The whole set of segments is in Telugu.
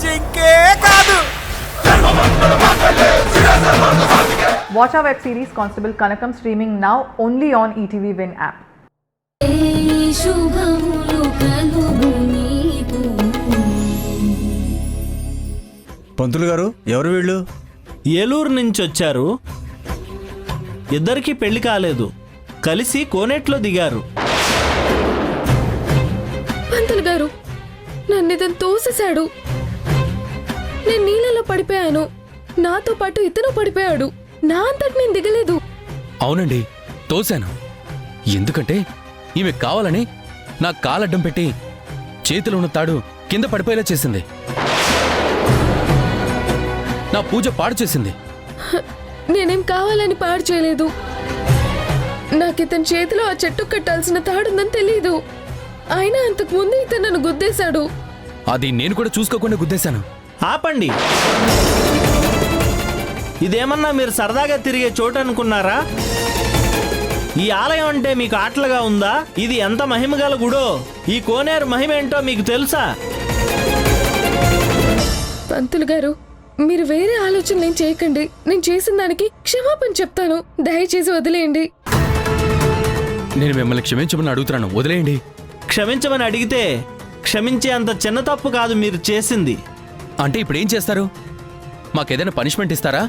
జింకే కాదు. Watch our web series Constable Kanakam streaming now only on ETV Win app. పంతులు గారు, ఎవరు వీళ్ళు? ఏలూరు నుంచి వచ్చారు. ఇద్దరికి పెళ్లి కాలేదు, కలిసి కోనేట్లో దిగారు. పంతులు గారు, నన్ను ఇతను తోసేశాడు. నేను నీళ్ళలో పడిపోయాను, నాతో పాటు ఇతను పడిపోయాడు. నా అంతటి నేను దిగలేదు. అవునండి, తోశాను. ఎందుకంటే ఈమె కావాలని నా కాలడ్డం పెట్టి చేతిలో ఉన్న తాడు కింద పడిపోయేలా చేసింది. నా పూజ పాడు చేసింది. నేనేం కావాలని పాడు చేయలేదు. నాకితని చేతిలో ఆ చెట్టు కట్టాల్సిన తాడుందని తెలియదు. అయినా అంతకు ముందు ఇతను నన్ను గుద్దేశాడు. అది నేను కూడా చూసుకోకుండా గుద్దేశాను. ఆపండి. ఇదేమన్నా మీరు సరదాగా తిరిగే చోటు అనుకున్నారా? ఈ ఆలయం అంటే మీకు ఆటలుగా ఉందా? ఇది ఎంత మహిమగల గుడో, ఈ కోనేరు మహిమేంటో మీకు తెలుసా? పంతులు గారు, మీరు వేరే ఆలోచనలు ఏం చేయకండి. నేను చేసిన దానికి క్షమాపణ చెప్తాను. దయచేసి వదిలేయండి. నేను మిమ్మల్ని క్షమించమని అడుగుతున్నాను, వదిలేయండి. క్షమించమని అడిగితే క్షమించే అంత చిన్న తప్పు కాదు మీరు చేసింది. అంటే ఇప్పుడు ఏం చేస్తారు? మాకేదైనా పనిష్మెంట్ ఇస్తారా?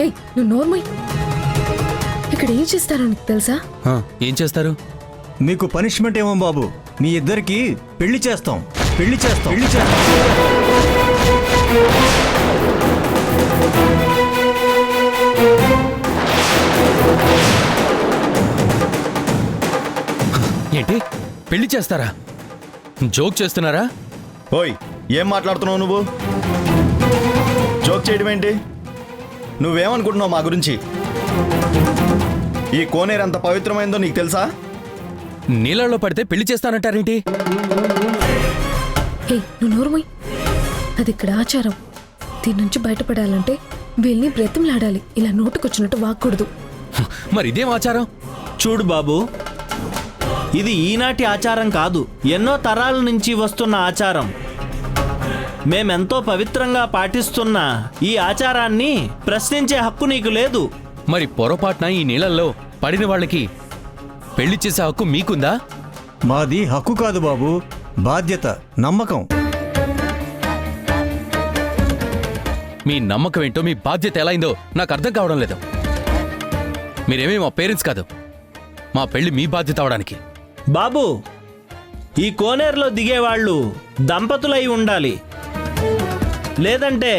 ఏయ్, నువ్వు నోర్మై. ఇక్కడ ఏం చేస్తారో నీకు తెలుసా? ఏం చేస్తారు? మీకు పనిష్మెంట్ ఏమో బాబు, మీ ఇద్దరికి పెళ్లి చేస్తాం. పెళ్లి చేస్తాం. పెళ్లి చేస్తాం. ఏంటి, పెళ్లి చేస్తారా? జోక్ చేస్తున్నారా? ఓయ్, ఏం మాట్లాడుతున్నావు నువ్వు? జోక్ చేయడం ఏంటి? నువ్వేమనుకుంటున్నావు మా గురించి? ఈ కోనేరు ఎంత పవిత్రమైందో నీకు తెలుసా? నీళ్ళలో పడితే పెళ్లి చేస్తానంటారేంటి? ఏయ్, నువ్వు నోర్మై. అది ఇక్కడ ఆచారం. దీని నుంచి బయటపడాలంటే వీళ్ళని బ్రతిమలాడాలి. ఇలా నోటుకొచ్చినట్టు వాక్కూడదు. మరి ఇదేం ఆచారం? చూడు బాబు, ఇది ఈనాటి ఆచారం కాదు, ఎన్నో తరాల నుంచి వస్తున్న ఆచారం. మేమెంతో పవిత్రంగా పాటిస్తున్న ఈ ఆచారాన్ని ప్రశ్నించే హక్కు నీకు లేదు. మరి పొరపాటున ఈ నీళ్ళల్లో పడిన వాళ్ళకి పెళ్లి చేసే హక్కు మీకుందా? మాది హక్కు కాదు బాబు, బాధ్యత, నమ్మకం. మీ నమ్మకం ఏంటో, మీ బాధ్యత ఎలా అయిందో నాకు అర్థం కావడం లేదు. మీరేమీ మా పేరెంట్స్ కాదు. మా పెళ్లి మీ బాధ్యత అవడానికి. బాబు, ఈ కోనేరులో దిగేవాళ్ళు దంపతులై ఉండాలి. లేదంటే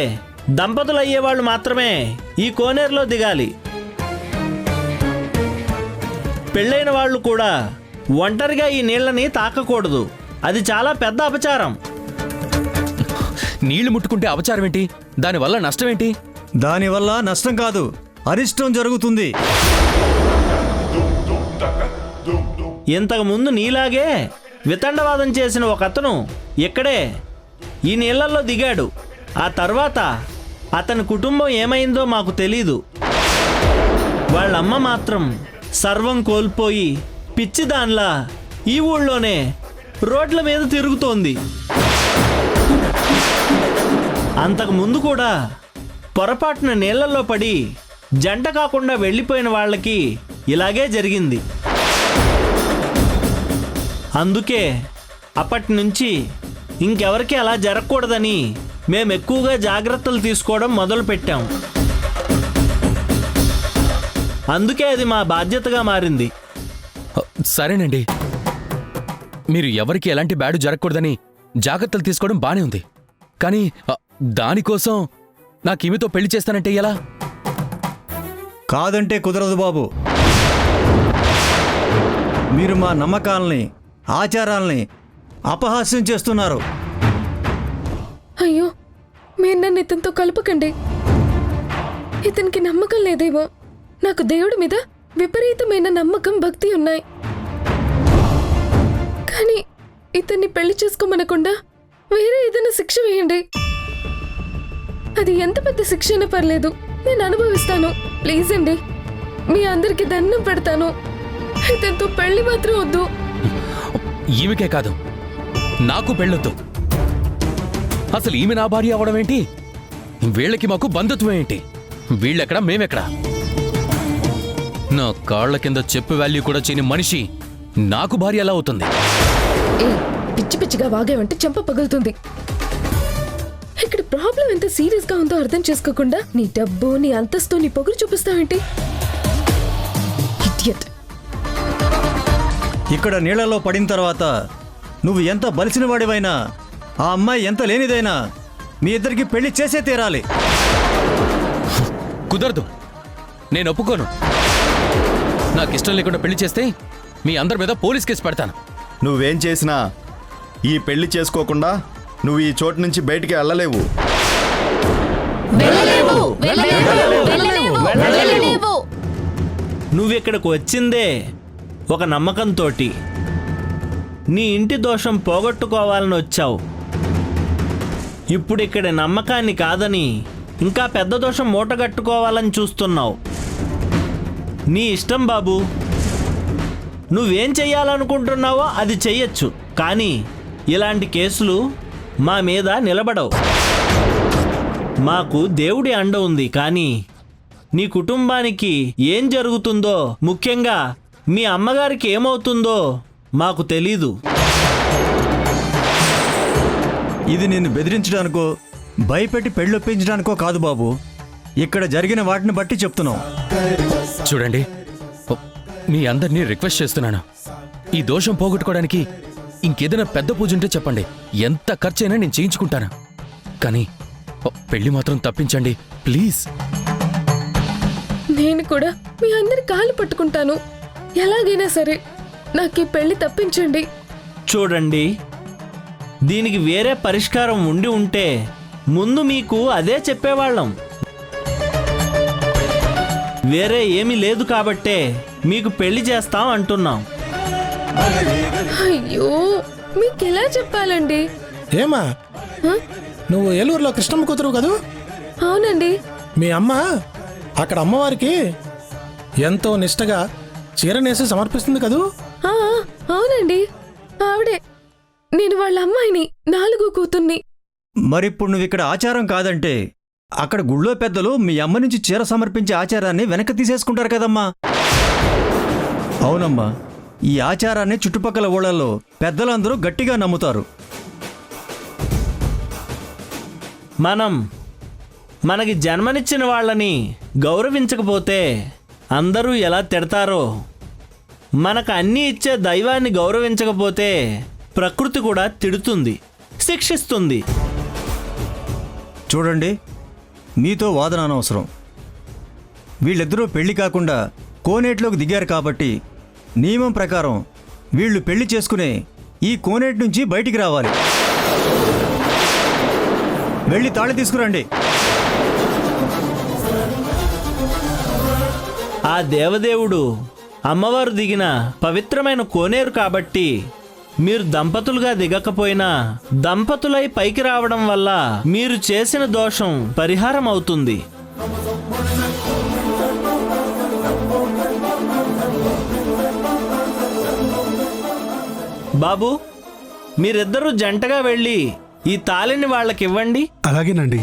దంపతులయ్యేవాళ్ళు మాత్రమే ఈ కోనేరులో దిగాలి. పెళ్ళైన వాళ్ళు కూడా ఒంటరిగా ఈ నీళ్ళని తాకకూడదు. అది చాలా పెద్ద అపచారం. నీళ్లు ముట్టుకుంటే అపచారం ఏంటి? దానివల్ల నష్టం ఏంటి? దానివల్ల నష్టం కాదు, అరిష్టం జరుగుతుంది. ఇంతకు ముందు నీలాగే వితండవాదం చేసిన ఒక అతను ఇక్కడే ఈ నీళ్ళల్లో దిగాడు. ఆ తర్వాత అతని కుటుంబం ఏమైందో మాకు తెలీదు. వాళ్ళమ్మ మాత్రం సర్వం కోల్పోయి పిచ్చిదాన్లా ఈ ఊళ్ళోనే రోడ్ల మీద తిరుగుతోంది. అంతకు ముందు కూడా పొరపాటున నీళ్ళల్లో పడి జంట కాకుండా వెళ్ళిపోయిన వాళ్ళకి ఇలాగే జరిగింది. అందుకే అప్పటి నుంచి ఇంకెవరికి అలా జరగకూడదని మేము ఎక్కువగా జాగ్రత్తలు తీసుకోవడం మొదలుపెట్టాం. అందుకే అది మా బాధ్యతగా మారింది. సరేనండి, మీరు ఎవరికి ఎలాంటి బ్యాడు జరగకూడదని జాగ్రత్తలు తీసుకోవడం బానే ఉంది. కానీ దానికోసం నాకేమితో పెళ్లి చేస్తానంటే ఎలా? కాదంటే కుదరదు బాబు. మీరు మా నమ్మకాలని, ఆచారాల్ని అపహాస్యం చేస్తున్నారు. అయ్యో, మీరు నన్ను ఇతనితో కలపకండి. ఇతనికి నమ్మకం లేదేమో. నాకు దేవుడి మీద విపరీతమైన నమ్మకం, భక్తి ఉన్నాయి. కానీ ఇతన్ని పెళ్లి చేసుకోమనకుండా వేరే ఏదైనా శిక్ష వేయండి. అది ఎంత పెద్ద శిక్ష అయినా పర్లేదు, నేను అనుభవిస్తాను. ప్లీజ్ అండి, మీ అందరికి దండం పెడతాను. ఇతనితో పెళ్లి మాత్రం వద్దు. ఈమెకే కాదు, నాకు పెళ్ళొద్దు. అసలు ఈమె నా భార్య అవడం ఏంటి? వీళ్ళకి మాకు బంధుత్వం ఏంటి? వీళ్ళెక్కడా మేమెక్కడా? నా కాళ్ల కింద చెప్పు వాల్యూ కూడా చేయని మనిషి నాకు భార్య ఎలా అవుతుంది? ఏ పిచ్చి పిచ్చిగా వాగేవంటే చెంప పగులుతుంది. ఇక్కడ ప్రాబ్లం ఎంత సీరియస్ గా ఉందో అర్థం చేసుకోకుండా నీ డబ్బు, నీ అంతస్తు, నీ పొగురు చూపిస్తావేంటి? ఇడియట్. ఇక్కడ నీళ్లలో పడిన తర్వాత నువ్వు ఎంత బలిసిన వాడివైనా, ఆ అమ్మాయి ఎంత లేనిదైనా మీ ఇద్దరికి పెళ్లి చేసే తీరాలి. కుదరదు, నేను ఒప్పుకోను. నాకిష్టం లేకుండా పెళ్లి చేస్తే మీ అందరి మీద పోలీస్ కేసు పెడతాను. నువ్వేం చేసినా ఈ పెళ్లి చేసుకోకుండా నువ్వు ఈ చోటు నుంచి బయటికి వెళ్ళలేవు. నువ్విక్కడికి వచ్చిందే ఒక నమ్మకంతోటి. నీ ఇంటి దోషం పోగొట్టుకోవాలని వచ్చావు. ఇప్పుడు ఇక్కడ నమ్మకాన్ని కాదని ఇంకా పెద్ద దోషం మూటగట్టుకోవాలని చూస్తున్నావు. నీ ఇష్టం బాబు, నువ్వేం చెయ్యాలనుకుంటున్నావో అది చెయ్యొచ్చు. కానీ ఇలాంటి కేసులు మా మీద నిలబడవు. మాకు దేవుడి అండ ఉంది, కానీ నీ కుటుంబానికి ఏం జరుగుతుందో, ముఖ్యంగా మీ అమ్మగారికి ఏమవుతుందో మాకు తెలీదు. ఇది నిన్ను బెదిరించడానికో భయపెట్టి పెళ్ళొప్పించడానికో కాదు బాబు. ఇక్కడ జరిగిన వాటిని బట్టి చెప్తున్నాం. చూడండి, మీ అందరినీ రిక్వెస్ట్ చేస్తున్నాను. ఈ దోషం పోగొట్టుకోవడానికి ఇంకేదైనా పెద్ద పూజ ఉంటే చెప్పండి. ఎంత ఖర్చైనా నేను చేయించుకుంటాను. కానీ పెళ్లి మాత్రం తప్పించండి ప్లీజ్. నేను కూడా మీ అందరి కాళ్ళు పట్టుకుంటాను. ఎలాగైనా సరే నాకు ఈ పెళ్లి తప్పించండి. చూడండి, దీనికి వేరే పరిష్కారం ఉండి ఉంటే ముందు మీకు అదే చెప్పేవాళ్ళం. వేరే ఏమీ లేదు కాబట్టే మీకు పెళ్లి చేస్తాం అంటున్నాం. అయ్యో, మీకెలా చెప్పాలండి? ఏమా, హ? నువ్వు ఏలూరులో కృష్ణమ్మ కూతురు కదూ? అవునండి. మీ అమ్మ అక్కడ అమ్మవారికి ఎంతో నిష్టగా చీరనేసి సమర్పిస్తుంది కదూ? ఆ, అవునండి, ఆవిడే. నేను వాళ్ళ అమ్మాయిని, 4 కూతుర్ని. మరిప్పుడు నువ్వు ఇక్కడ ఆచారం కాదంటే అక్కడ గుళ్ళో పెద్దలు మీ అమ్మ నుంచి చీర సమర్పించే ఆచారాన్ని వెనక్కి తీసేసుకుంటారు కదమ్మా. అవునమ్మా, ఈ ఆచారాన్ని చుట్టుపక్కల ఊళ్ళల్లో పెద్దలందరూ గట్టిగా నమ్ముతారు. మనకి జన్మనిచ్చిన వాళ్ళని గౌరవించకపోతే అందరూ ఎలా తిడతారో, మనకు అన్నీ ఇచ్చే దైవాన్ని గౌరవించకపోతే ప్రకృతి కూడా తిడుతుంది, శిక్షిస్తుంది. చూడండి, మీతో వాదన అనవసరం. వీళ్ళిద్దరూ పెళ్లి కాకుండా కోనేట్లోకి దిగారు కాబట్టి నియమం ప్రకారం వీళ్ళు పెళ్లి చేసుకునే ఈ కోనేటి నుంచి బయటికి రావాలి. వెళ్ళి తాళి తీసుకురండి. ఆ దేవదేవుడు అమ్మవారు దిగిన పవిత్రమైన కోనేరు కాబట్టి మీరు దంపతులుగా దిగకపోయినా దంపతులై పైకి రావడం వల్ల మీరు చేసిన దోషం పరిహారం అవుతుంది. బాబు, మీరిద్దరూ జంటగా వెళ్ళి ఈ తాళిని వాళ్ళకివ్వండి. అలాగేనండి.